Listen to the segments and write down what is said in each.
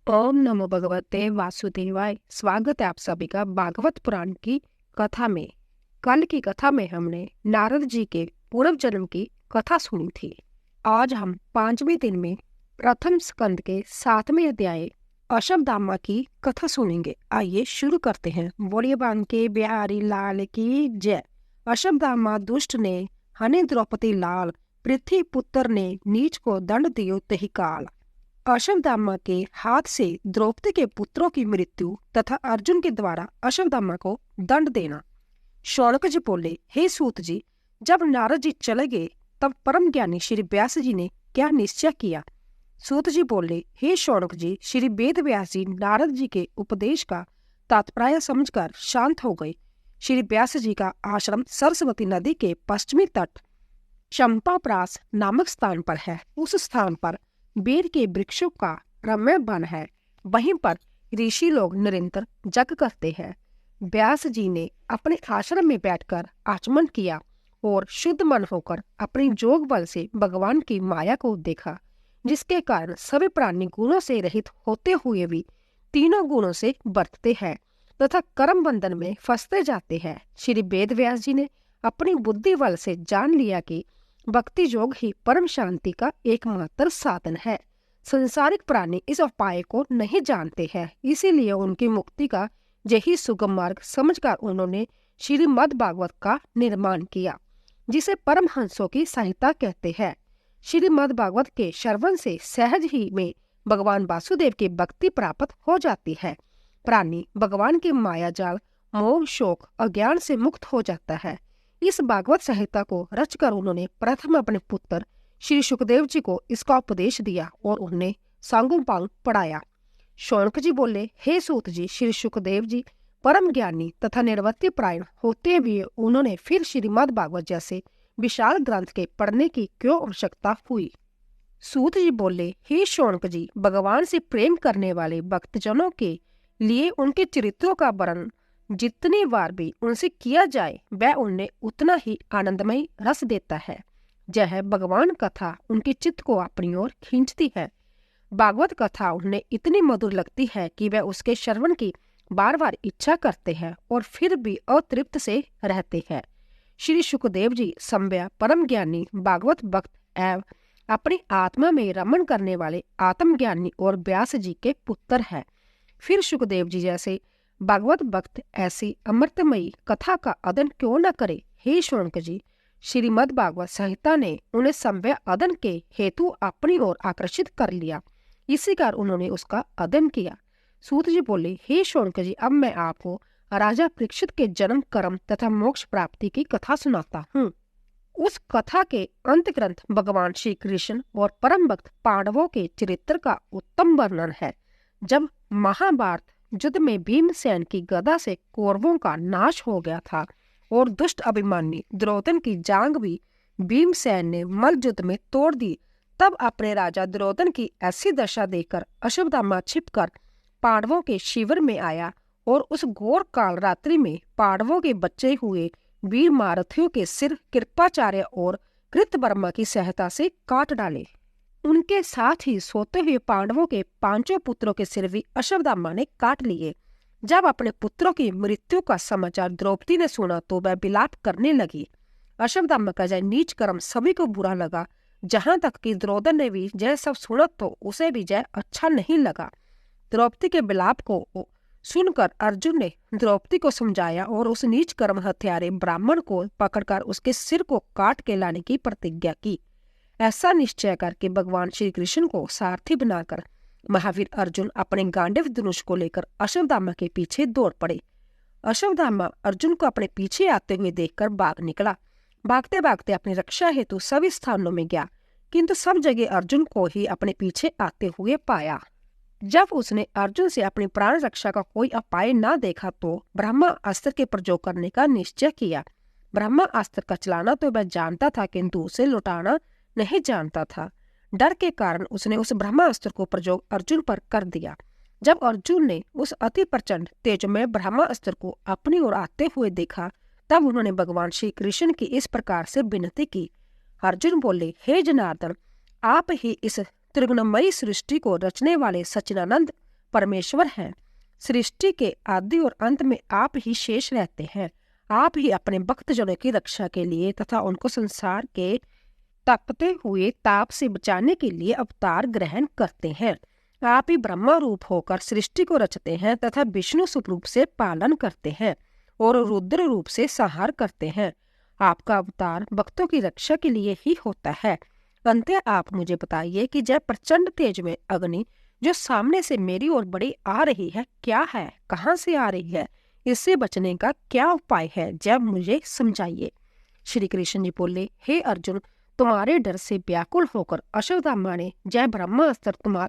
ओम नमो भगवते वासुदेवाय। स्वागत है आप सभी का भागवत पुराण की कथा में। कल की कथा में हमने नारद जी के पूर्व जन्म की कथा सुनी थी। आज हम 5वें दिन में प्रथम स्कंद के 7वें अध्याय अश्वत्थामा की कथा सुनेंगे। आइए शुरू करते हैं। बोलिए बांके बिहारी लाल की जय। अश्वत्थामा दुष्ट ने हने द्रौपदी लाल, पृथ्वी पुत्र ने नीच को दंड दियो तहि काल। अश्वत्थामा के हाथ से द्रौपदी के पुत्रों की मृत्यु तथा अर्जुन के द्वारा अश्वत्थामा को दंड देना। शौनक जी बोले, हे सूत जी, जब नारद जी चले गए तब परम ज्ञानी श्री व्यास जी ने क्या निश्चय किया? सूत जी बोले, हे शौनक जी, श्री वेद व्यास जी नारद जी के उपदेश का तात्पर्य समझकर शांत हो गए। श्री व्यास जी का आश्रम सरस्वती नदी के पश्चिमी तट चंपाप्रास नामक स्थान पर है। उस स्थान पर बेर के वृक्षों का रम्य वन है। वहीं पर ऋषि लोग निरंतर जग करते हैं। व्यास जी ने अपने आश्रम में बैठकर आचमन किया और शुद्ध मन होकर अपने जोग बल से भगवान की माया को देखा, जिसके कारण सभी प्राणी गुणों से रहित होते हुए भी तीनों गुणों से बरतते हैं तथा कर्म बंधन में फंसते जाते हैं। श्री वेद व्यास जी ने अपनी बुद्धि बल से जान लिया कि भक्ति योग ही परम शांति का एकमात्र साधन है। संसारिक प्राणी इस उपाय को नहीं जानते हैं, इसीलिए उनकी मुक्ति का यही सुगम मार्ग समझकर उन्होंने श्रीमद् भागवत का निर्माण किया, जिसे परमहंसों की संहिता कहते हैं। श्रीमद् भागवत के श्रवण से सहज ही में भगवान वासुदेव की भक्ति प्राप्त हो जाती है। प्राणी भगवान के माया जाल, मोह, शोक, अज्ञान से मुक्त हो जाता है। इस भागवत संहिता को रचकर उन्होंने प्रथम अपने पुत्र श्री सुखदेव जी को इसका उपदेश दिया और उन्हें सांगोपांग पढ़ाया। शौनक जी बोले, हे सूत जी, श्री सुखदेव जी परम ज्ञानी तथा निर्वृत्ति प्रायण होते हुए उन्होंने फिर श्रीमद् भागवत जैसे विशाल ग्रंथ के पढ़ने की क्यों आवश्यकता हुई? सूत जी बोले, हे शौनक जी, भगवान से प्रेम करने वाले भक्तजनों के लिए उनके चरित्रों का वर्णन जितनी बार भी उनसे किया जाए वह उन्हें उतना ही आनंदमय रस देता है। यह भगवान कथा उनके चित्त को अपनी ओर खींचती है। भागवत कथा उन्हें इतनी मधुर लगती है कि वह उसके श्रवण की बार बार इच्छा करते हैं और फिर भी अतृप्त से रहते हैं। श्री सुखदेव जी सम्भ्य परम ज्ञानी भागवत भक्त एवं अपनी आत्मा में रमण करने वाले आत्मज्ञानी और व्यास जी के पुत्र है। फिर सुखदेव जी जैसे भागवत भक्त ऐसी अमृतमयी कथा का अध्ययन क्यों न करे? हे शौनक जी, श्रीमद् भागवत संहिता ने उन्हें सम्भ्य अध्ययन के हेतु अपनी ओर आकर्षित कर लिया। इसी कारण उन्होंने उसका अध्ययन किया। सूत जी बोले, हे शौनक जी, अब मैं आपको राजा परीक्षित के जन्म, कर्म तथा मोक्ष प्राप्ति की कथा सुनाता हूँ। उस कथा के अंत ग्रंथ भगवान श्री कृष्ण और परम भक्त पांडवों के चरित्र का उत्तम वर्णन है। जब महाभारत युद्ध में भीमसेन की गदा से कौरवों का नाश हो गया था और दुष्ट अभिमानी दुर्योधन की जांग भी भीमसेन ने मल्ल युद्ध में तोड़ दी, तब अपने राजा दुर्योधन की ऐसी दशा देखकर अश्वत्थामा छिपकर पांडवों के शिविर में आया और उस घोर काल रात्रि में पांडवों के बचे हुए वीर महारथियों के सिर कृपाचार्य और कृतवर्मा की सहायता से काट डाले। उनके साथ ही सोते हुए पांडवों के 5 पुत्रों के सिर भी अश्वत्थामा ने काट लिए। जब अपने पुत्रों की मृत्यु का समाचार द्रौपदी ने सुना तो वह विलाप करने लगी। अश्वत्थामा का यह नीच कर्म सभी को बुरा लगा, जहां तक कि द्रौपदी ने भी यह सब सुना तो उसे भी यह अच्छा नहीं लगा। द्रौपदी के विलाप को सुनकर अर्जुन ने द्रौपदी को समझाया और उस नीच कर्म हत्यारे ब्राह्मण को पकड़कर उसके सिर को काट के लाने की प्रतिज्ञा की। ऐसा निश्चय करके भगवान श्री कृष्ण को सारथी बनाकर महावीर अर्जुन अपने गांडीव धनुष को लेकर अश्वत्थामा के पीछे दौड़ पड़े। अश्वत्थामा अर्जुन को अपने पीछे आते हुए देखकर भाग निकला। भागते भागते अपनी रक्षा हेतु सभी स्थानों में गया, किंतु सब जगह अर्जुन को ही अपने पीछे आते हुए पाया। जब उसने अर्जुन से अपनी प्राण रक्षा का कोई उपाय न देखा तो ब्रह्मा अस्त्र के प्रयोग करने का निश्चय किया। ब्रह्मा अस्त्र का चलाना तो वह जानता था, किंतु उसे लौटाना नहीं जानता था। डर के कारण उसने उस ब्रह्मास्त्र को प्रयोग अर्जुन पर कर दिया। जब अर्जुन ने उस अति प्रचंड तेजमय ब्रह्मास्त्र को अपनी ओर आते हुए देखा, तब उन्होंने भगवान श्री कृष्ण की इस प्रकार से विनती की। अर्जुन बोले, हे जनार्दन, आप ही इस त्रिगुणमयी सृष्टि को रचने वाले सच्चिदानंद परमेश्वर हैं। सृष्टि के आदि और अंत में आप ही शेष रहते हैं। आप ही अपने भक्तजनों की रक्षा के लिए तथा उनको संसार के तपते हुए ताप से बचाने के लिए अवतार ग्रहण करते हैं। आप ही ब्रह्मा रूप होकर सृष्टि को रचते हैं तथा विष्णु स्वरूप से पालन करते हैं और रुद्र रूप से संहार करते हैं। आपका अवतार भक्तों की रक्षा के लिए ही होता है। अंततः आप मुझे बताइए कि जब प्रचंड तेज में अग्नि जो सामने से मेरी ओर बढ़ी आ रही है क्या है, कहाँ से आ रही है, इससे बचने का क्या उपाय है, जब मुझे समझाइए। श्री कृष्ण जी बोले, हे अर्जुन, तुम्हारे डर से व्याकुल होकर अश्वत्थामा ने जय ब्रह्मास्त्र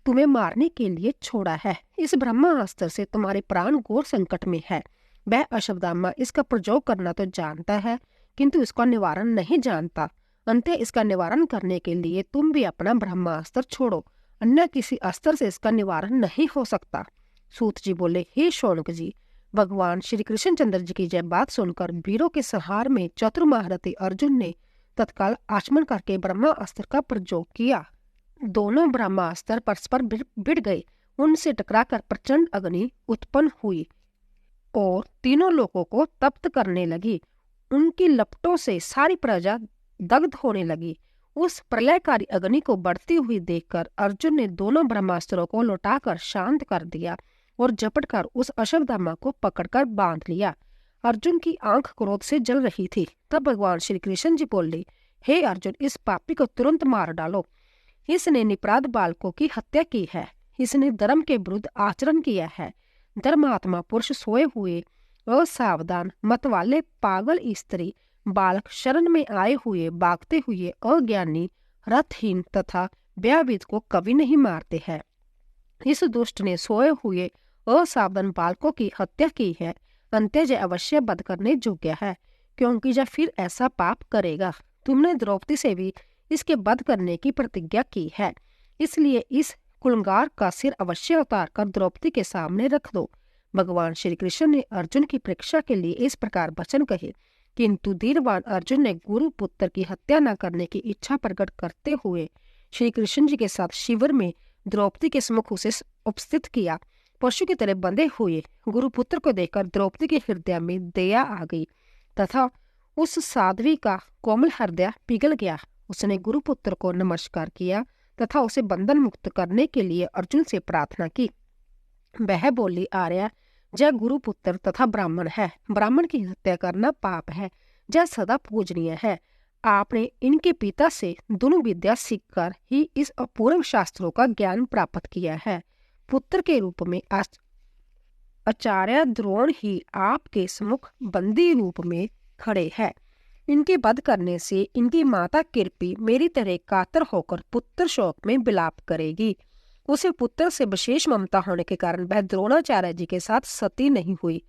तुम्हें मारने के लिए छोड़ा है। इस ब्रह्मास्त्र से तुम्हारे प्राण घोर संकट में है। वह अश्वत्थामा इसका प्रयोग करना तो जानता है, किंतु इसका निवारण नहीं जानता। अंततः इसका निवारण करने के लिए तुम भी अपना ब्रह्मास्त्र छोड़ो, अन्य किसी अस्त्र से इसका निवारण नहीं हो सकता। सूत जी बोले, हे शौनक जी, भगवान श्री कृष्णचंद्र जी की जय बात सुनकर वीरों के संहार में चतुर महारथी अर्जुन ने तत्काल आचमन करके ब्रह्मास्त्र का प्रयोग किया। दोनों ब्रह्मास्त्र परस्पर भिड़ गए। उनसे टकराकर प्रचंड अग्नि उत्पन्न हुई और तीनों लोगों को तप्त करने लगी। उनकी लपटों से सारी प्रजा दग्ध होने लगी। उस प्रलयकारी अग्नि को बढ़ती हुई देखकर अर्जुन ने दोनों ब्रह्मास्त्रों को लौटाकर शांत कर दिया और झपटकर उस अश्वत्थामा को पकड़कर बांध लिया। अर्जुन की आंख क्रोध से जल रही थी। तब भगवान श्री कृष्ण जी बोले, हे अर्जुन, इस पापी को तुरंत मार डालो। इसने निपराध बालकों की हत्या की है। इसने धर्म के विरुद्ध आचरण किया है। धर्मात्मा पुरुष सोए हुए, असावधान, मतवाले, पागल स्त्री, बालक, शरण में आए हुए, भागते हुए, अज्ञानी, रथहीन तथा व्याविद को कभी नहीं मारते हैं। इस दुष्ट ने सोए हुए असावधान बालकों की हत्या की है। अंत्यजय अवश्य वध करने योग्य है, क्योंकि जब फिर ऐसा पाप करेगा। तुमने द्रौपदी से भी इसके वध करने की प्रतिज्ञा की है, इसलिए इस कुलंगार का सिर अवश्य उतार कर द्रौपदी के सामने रख दो। भगवान श्री कृष्ण ने अर्जुन की परीक्षा के लिए इस प्रकार वचन कहे, किंतु धीरवान अर्जुन ने गुरु पुत्र की हत्या न करने की इच्छा प्रकट करते हुए श्री कृष्ण जी के साथ शिविर में द्रौपदी के सम्मुख उसे उपस्थित किया। पशु की तरह बंधे हुए गुरुपुत्र को देखकर द्रौपदी के हृदय में दया आ गई तथा उस साध्वी का कोमल हृदय पिघल गया। उसने गुरुपुत्र को नमस्कार किया तथा उसे बंधन मुक्त करने के लिए अर्जुन से प्रार्थना की। वह बोली, आर्य, जय गुरुपुत्र तथा ब्राह्मण है। ब्राह्मण की हत्या करना पाप है, जय सदा पूजनीय है। आपने इनके पिता से दोनों विद्या सीखकर ही इस अपूर्व शास्त्रों का ज्ञान प्राप्त किया है। पुत्र के रूप में आचार्य द्रोण ही आपके सम्मुख बंदी रूप में खड़े हैं। इनके वध करने से इनकी माता कृपी मेरी तरह कातर होकर पुत्र शोक में विलाप करेगी। उसे पुत्र से विशेष ममता होने के कारण वह द्रोणाचार्य जी के साथ सती नहीं हुई।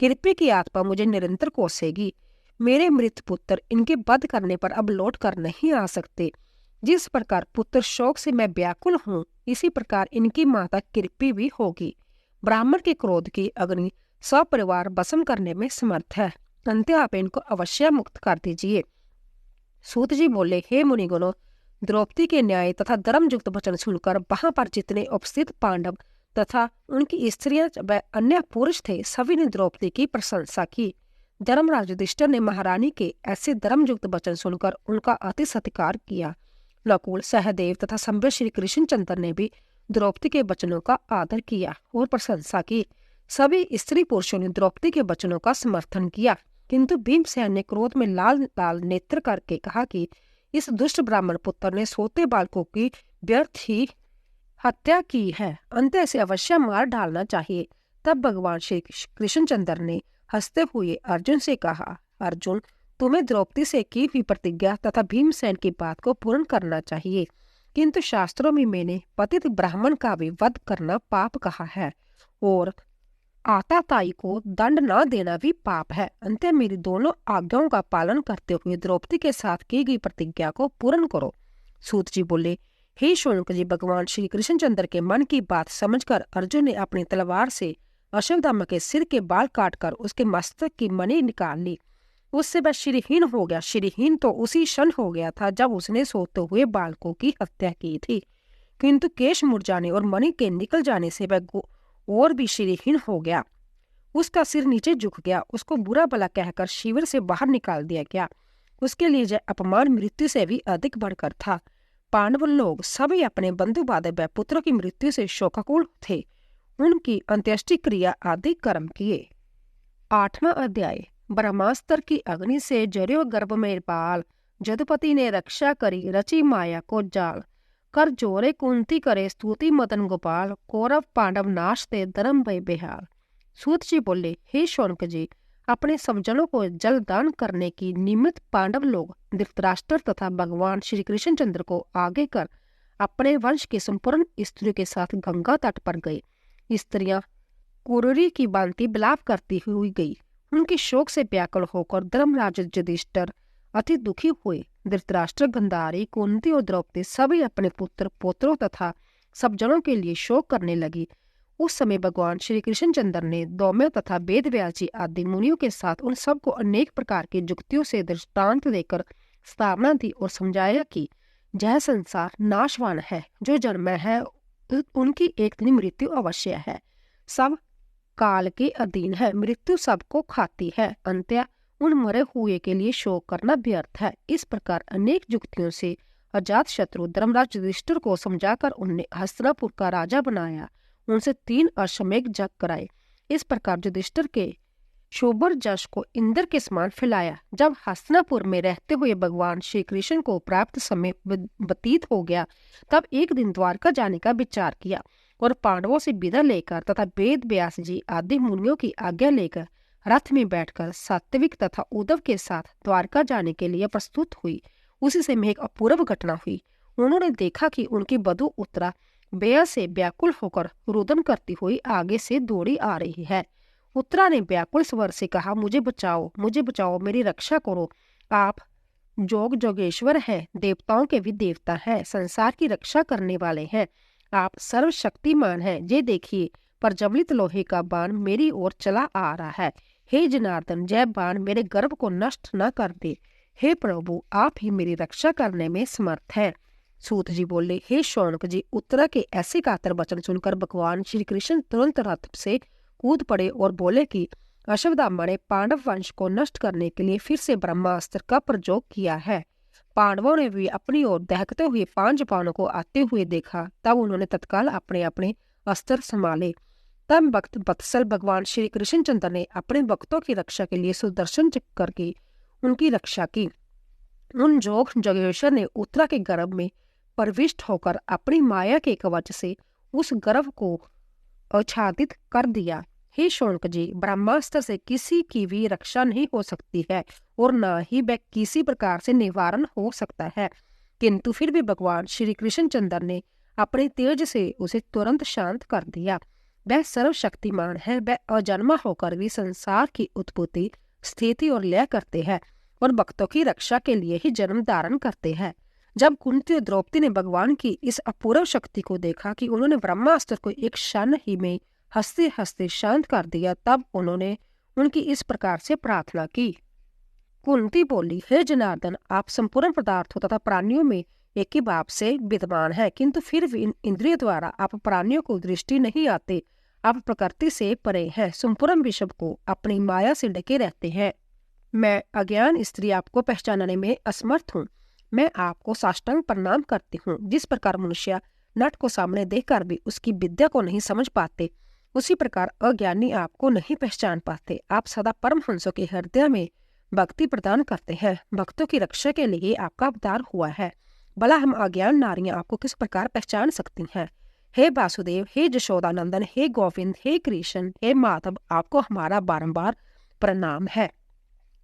कृपी की आत्मा मुझे निरंतर कोसेगी। मेरे मृत पुत्र इनके वध करने पर अब लौट कर नहीं आ सकते। जिस प्रकार पुत्र शोक से मैं व्याकुल हूँ, इसी प्रकार इनकी माता कृपी भी होगी। ब्राह्मण के क्रोध की अग्नि सपरिवार भस्म करने में समर्थ है। अंत्य आप इनको अवश्य मुक्त कर दीजिए। सूत जी बोले, हे मुनिगणों, द्रौपदी के न्याय तथा धर्मयुक्त वचन सुनकर वहां पर जितने उपस्थित पांडव तथा उनकी स्त्रियां व अन्य पुरुष थे, सभी ने द्रौपदी की प्रशंसा की। धर्मराज युधिष्ठिर ने महारानी के ऐसे धर्मयुक्त वचन सुनकर उनका अति सत्कार किया। नकुल, सहदेव तथा संबल श्री कृष्णचंद्र ने भी द्रौपदी के वचनों का आदर किया और प्रशंसा की। सभी स्त्री पुरुषों ने द्रौपदी के वचनों का समर्थन किया, किंतु भीमसेन ने क्रोध में लाल लाल नेत्र करके कहा कि इस दुष्ट ब्राह्मण पुत्र ने सोते बालकों की व्यर्थ ही हत्या की है। अंत से अवश्य मार डालना चाहिए। तब भगवान श्री कृष्णचंद्र ने हंसते हुए अर्जुन से कहा, अर्जुन, तुम्हें द्रौपदी से की हुई प्रतिज्ञा तथा भीमसेन की बात को पूर्ण करना चाहिए, किंतु शास्त्रों में मैंने पतित ब्राह्मण का भी वध करना पाप कहा है और आताताई को दंड न देना भी पाप है। अंत मेरी दोनों आज्ञाओं का पालन करते हुए द्रौपदी के साथ की गई प्रतिज्ञा को पूर्ण करो। सूत जी बोले, हे शौनक जी, भगवान श्री कृष्णचंद्र के मन की बात समझकर अर्जुन ने अपनी तलवार से अश्वत्थामा के सिर के बाल काटकर उसके मस्तक की मणि निकाल ली। उससे वह श्रीहीन हो गया। श्रीहीन तो उसी क्षण हो गया था जब उसने सोते हुए बालकों की हत्या की थी, किंतु केश मुड़ जाने और मणि के निकल जाने से वह और भी शरीरहीन हो गया। उसका सिर नीचे झुक गया। उसको बुरा भला कहकर शिविर से बाहर निकाल दिया गया। उसके लिए यह अपमान मृत्यु से भी अधिक बढ़कर था। पांडव लोग सभी अपने बंधु बांधव व पुत्रों की मृत्यु से शोकाकुल थे। उनकी अंत्येष्टि क्रिया आदि कर्म किए। 8वां अध्याय। ब्रह्मास्त्र की अग्नि से जर्यो गर्भ में पाल, जदुपति ने रक्षा करी रची माया को जाल, कर जोरे कुंती करे स्तुति मदन गोपाल, कौरव पांडव नाश ते धर्म भय बेहाल। सूत जी बोले, हे शौनक जी, अपने समजनों को जल दान करने की निमित्त पांडव लोग धृतराष्ट्र तथा भगवान श्री कृष्णचंद्र को आगे कर अपने वंश के संपूर्ण स्त्रियों के साथ गंगा तट पर गए। स्त्रियां कुररी की भांति विलाप करती हुई गई। उनके शोक से व्याकुल होकर धर्मराज युधिष्ठिर अति दुखी हुए। धृतराष्ट्र, गंधारी, कुंती और द्रौपदी सभी अपने पुत्र पौत्रों तथा सब जनों के लिए शोक करने लगी। उस समय भगवान श्री कृष्णचंद्र ने दौम्य तथा वेद व्यास जी आदि मुनियों के साथ उन सबको अनेक प्रकार की जुक्तियों से दृष्टांत देकर स्थापना दी और समझाया कि यह संसार नाशवान है। जो जन्म है उनकी एक दिन मृत्यु अवश्य है। सब काल के अधीन है। मृत्यु सबको खाती है। अंत्य उन मरे हुए के लिए शोक करना व्यर्थ है। इस प्रकार अनेक जुक्तियों से अजात शत्रु धर्मराज युधिष्ठिर को समझाकर उनने हस्तिनापुर का राजा बनाया। उनसे 3 अश्वमेध यज्ञ कराए। इस प्रकार युधिष्ठिर के शोभर जश को इंद्र के समान फैलाया। जब हस्तिनापुर में रहते हुए भगवान श्री कृष्ण को प्राप्त समय व्यतीत हो गया, तब एक दिन द्वारका जाने का विचार किया और पांडवों से विदा लेकर तथा वेद व्यास जी आदि मुनियों की आज्ञा लेकर रथ में बैठकर सात्विक तथा उद्धव के साथ द्वारका जाने के लिए प्रस्तुत हुई। उसी से में एक अपूर्व घटना हुई। उन्होंने देखा कि उनकी वधू उत्तरा बेया से व्याकुल होकर रुदन करती हुई आगे से दौड़ी आ रही है। उत्तरा ने व्याकुल स्वर से कहा, मुझे बचाओ, मेरी रक्षा करो। आप जोग जोगेश्वर हैं, देवताओं के भी देवता हैं, संसार की रक्षा करने वाले हैं। आप सर्वशक्तिमान हैं। ये देखिए, प्रज्वलित लोहे का बाण मेरी ओर चला आ रहा है। हे जनार्दन, जय बाण मेरे गर्भ को नष्ट न कर दे। हे प्रभु, आप ही मेरी रक्षा करने में समर्थ हैं। सूत जी बोले, हे शौनक जी, उत्तरा के ऐसे कातर वचन सुनकर भगवान श्री कृष्ण तुरंत रथ से कूद पड़े और बोले कि अश्वत्थामा ने पांडव वंश को नष्ट करने के लिए फिर से ब्रह्मास्त्र का प्रयोग किया है। पांडवों ने भी अपनी ओर दहकते हुए 5 बाणों को आते हुए देखा। तब उन्होंने तत्काल अपने अपने अस्त्र संभाले। तब भक्त वत्सल भगवान श्री कृष्णचंद्र ने अपने भक्तों की रक्षा के लिए सुदर्शन चक्र की उनकी रक्षा की। उन जोग जोगेश्वर ने उत्तरा के गर्भ में प्रविष्ट होकर अपनी माया के कवच से उस गर्भ को आच्छादित कर दिया। हे शौनक जी, ब्रह्मास्त्र से किसी की भी रक्षा नहीं हो सकती है और न ही वह किसी प्रकार से निवारण हो सकता है। किंतु फिर भी भगवान श्री कृष्णचंद्र ने अपने तेज से उसे तुरंत शांत कर दिया। वह सर्वशक्तिमान है। वह अजन्मा होकर भी संसार की उत्पत्ति, स्थिति और लय करते हैं और भक्तों की रक्षा के लिए ही जन्म धारण करते हैं। जब कुंती और द्रौपदी ने भगवान की इस अपूर्व शक्ति को देखा कि उन्होंने ब्रह्मास्त्र को एक क्षण ही में हंसते हंसते शांत कर दिया, तब उन्होंने उनकी इस प्रकार से प्रार्थना की। कुंती बोली, हे जनार्दन, आप संपूर्ण पदार्थों तथा प्राणियों में एक ही भाव से विद्यमान है, किंतु फिर भी इंद्रियों द्वारा आप प्राणियों को दृष्टि नहीं आते। आप प्रकृति से परे हैं, संपूर्ण विश्व को अपनी माया से ढके रहते हैं। मैं अज्ञान स्त्री आपको पहचानने में असमर्थ हूँ। मैं आपको साष्टांग प्रणाम करती हूँ। जिस प्रकार मनुष्य नट को सामने देखकर भी उसकी विद्या को नहीं समझ पाते, उसी प्रकार अज्ञानी आपको नहीं पहचान पाते। आप सदा परमहंसों के हृदय में भक्ति प्रदान करते हैं। भक्तों की रक्षा के लिए आपका अवतार हुआ है। भला हम अज्ञान नारियां आपको किस प्रकार पहचान सकती हैं? हे वासुदेव, हे जशोदानंदन, हे गोविंद, हे कृष्ण, हे माधव, आपको हमारा बारंबार प्रणाम है।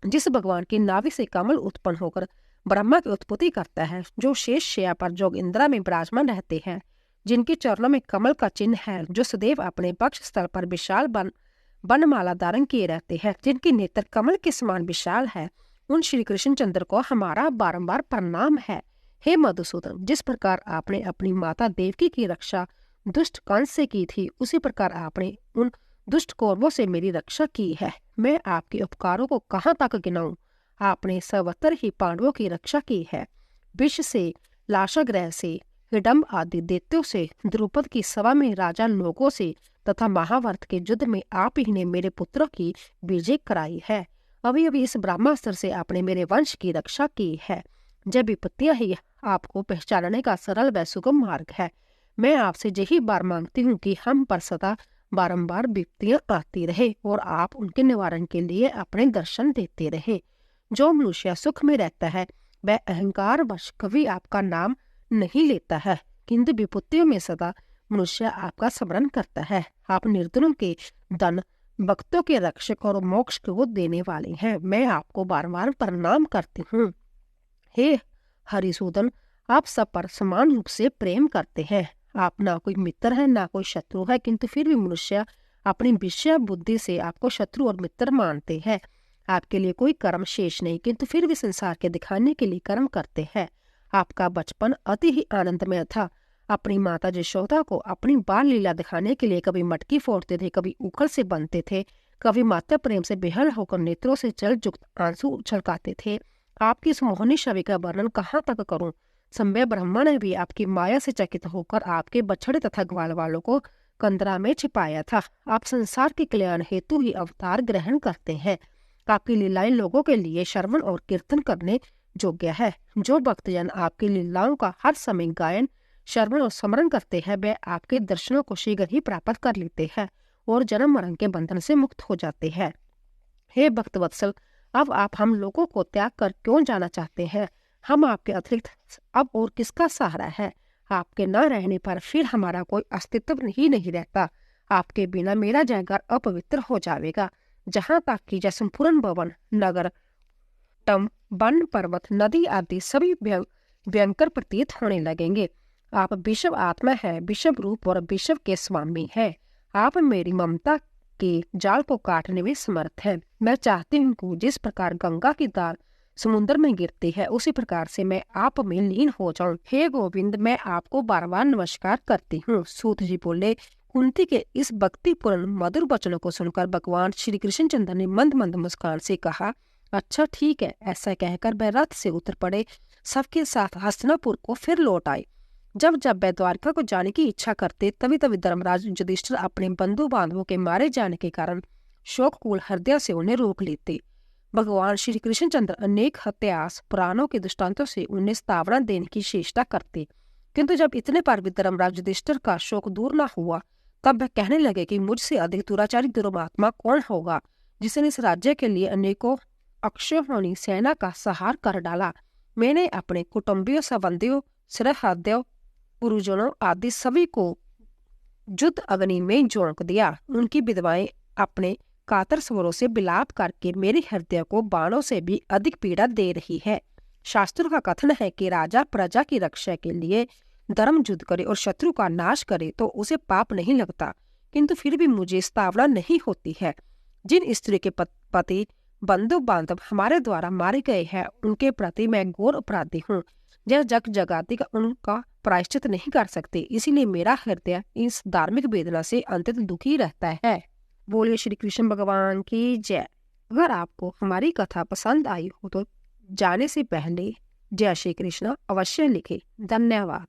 जिस भगवान की नाभि से कमल उत्पन्न होकर ब्रह्मा की उत्पत्ति करता है, जो शेष शैया पर जोग इंद्रा में विराजमान रहते हैं, जिनके चरणों में कमल का चिन्ह है, जो सदैव अपने पक्ष स्थल पर विशाल बनमाला धारण किए रहते हैं, जिनकी नेत्र कमल के समान विशाल है, उन श्री कृष्णचंद्र को हमारा बारंबार प्रणाम है। हे मधुसूदन, जिस प्रकार आपने अपनी माता देवकी की रक्षा दुष्ट कंस से की थी, उसी प्रकार आपने उन दुष्ट कौरवों से मेरी रक्षा की है। मैं आपके उपकारों को कहाँ तक गिनाऊं? आपने सर्वत्र ही पांडवों की रक्षा की है। विष से, लाशाग्रह से, हिडम्ब आदि दैत्यों से, द्रुपद की सभा में राजा लोगों से तथा महाभारत के युद्ध में आप ही ने मेरे पुत्रों की विजय कराई है। अभी अभी इस ब्रह्मास्त्र से आपने मेरे वंश की रक्षा की है। जब विपत्तियां ही आपको पहचानने का सरल व सुगम मार्ग है। मैं आपसे यही बार मांगती हूँ कि हम पर सदा बारंबार विपत्तियां आती रहे और आप उनके निवारण के लिए अपने दर्शन देते रहे। जो मनुष्य सुख में रहता है वह अहंकार वश कभी आपका नाम नहीं लेता है, किंतु विपत्तियों में सदा मनुष्य आपका स्मरण करता है। आप निर्धनों के धन, भक्तों के रक्षक और मोक्ष को देने वाले हैं। मैं आपको बार बार प्रणाम करती हूँ। हे हरिसूदन, आप सब पर समान रूप से प्रेम करते हैं। आप ना कोई मित्र है ना कोई शत्रु है, किंतु फिर भी मनुष्य अपनी विषय बुद्धि से आपको शत्रु और मित्र मानते हैं। आपके लिए कोई कर्म शेष नहीं, किंतु फिर भी संसार के दिखाने के लिए कर्म करते हैं। आपका बचपन अति ही आनंदमय था। अपनी माता यशोदा को अपनी बाल लीला दिखाने के लिए कभी मटकी फोड़ते थे, कभी उखड़ से बनते थे, कभी माता प्रेम से बेहल होकर नेत्रों से जल युक्त आंसू छलकाते थे। आपकी इस मोहनी छवि का वर्णन कहाँ तक करूं? संभव ब्रह्मा ने भी आपकी माया से चकित होकर आपके बछड़े तथा ग्वाल वालों को कंदरा में छिपाया था। आप संसार के कल्याण हेतु ही अवतार ग्रहण करते हैं। आपकी लीलाएं लोगों के लिए श्रवण और कीर्तन करने योग्य है। जो भक्तजन आपकी लीलाओं का हर समय गायन, श्रवण और स्मरण करते हैं, वे आपके दर्शनों को शीघ्र ही प्राप्त कर लेते हैं और जन्म मरण के बंधन से मुक्त हो जाते हैं। हे भक्त वत्सल, अब आप हम लोगों को त्याग कर क्यों जाना चाहते हैं? हम आपके अतिरिक्त अब और किसका सहारा है? आपके न रहने पर फिर हमारा कोई अस्तित्व ही नहीं रहता। आपके बिना मेरा जयकार अपवित्र हो जाएगा। जहाँ तक कि जैसलपुरन भवन, नगर, टम, वन, पर्वत, नदी आदि सभी भयंकर प्रतीत होने लगेंगे। आप विश्व आत्मा है, विश्व रूप और विश्व के स्वामी है। आप मेरी ममता के जाल को काटने में समर्थ है। मैं चाहती हूँ कि जिस प्रकार गंगा की धार समुद्र में गिरती है, उसी प्रकार से मैं आप में लीन हो जाऊं। हे गोविंद, मैं आपको बार बार नमस्कार करती हूँ। सूत जी बोले। कुंती के इस भक्तिपूर्ण मधुर वचनों को सुनकर भगवान श्री कृष्णचंद्र ने मंद मंद मुस्कान से कहा, अच्छा ठीक है। ऐसा कहकर वह रथ से उतर पड़े, सबके साथ हस्तिनापुर को फिर लौट आए। जब जब वह द्वारका को जाने की इच्छा करते, तभी तभी धर्मराज युधिष्ठिर अपने बंधु बांधवों के मारे जाने के कारण शोककूल हृदय से उन्हें रोक लेते। भगवान श्री कृष्णचंद्र अनेक इतिहास पुराणों के दृष्टांतों से उन्हें स्तावना देने की चेष्टा करते, किंतु जब इतने पर भी धर्मराज युधिष्ठिर का शोक दूर न हुआ, तब वह कहने लगे कि मुझसे अधिक दुराचारी दुर्मात्मा कौन होगा, जिसने इस राज्य के लिए अनेकों अक्षौहिणी सेना का संहार कर डाला। मैंने अपने कुटुंबियों, संबंधियों, सरहदियों, गुरुजनों आदि सभी को युद्ध अग्नि में झोंक दिया। उनकी विधवाएं अपने कातर स्वरों से विलाप करके मेरे हृदय को बाणों से भी अधिक पीड़ा दे रही है। शास्त्रों का कथन है कि राजा प्रजा की रक्षा के लिए धर्म युद्ध करे और शत्रु का नाश करे तो उसे पाप नहीं लगता, किंतु फिर भी मुझे स्थावना नहीं होती है। जिन स्त्री के पति बंधु बांधव हमारे द्वारा मारे गए हैं, उनके प्रति मैं घोर अपराधी हूँ। यह जग जगाती का उनका प्रायश्चित नहीं कर सकते, इसीलिए मेरा हृदय इस धार्मिक वेदना से अंतत दुखी रहता है। बोलिए श्री कृष्ण भगवान की जय। अगर आपको हमारी कथा पसंद आई हो तो जाने से पहले जय श्री कृष्ण अवश्य लिखें। धन्यवाद।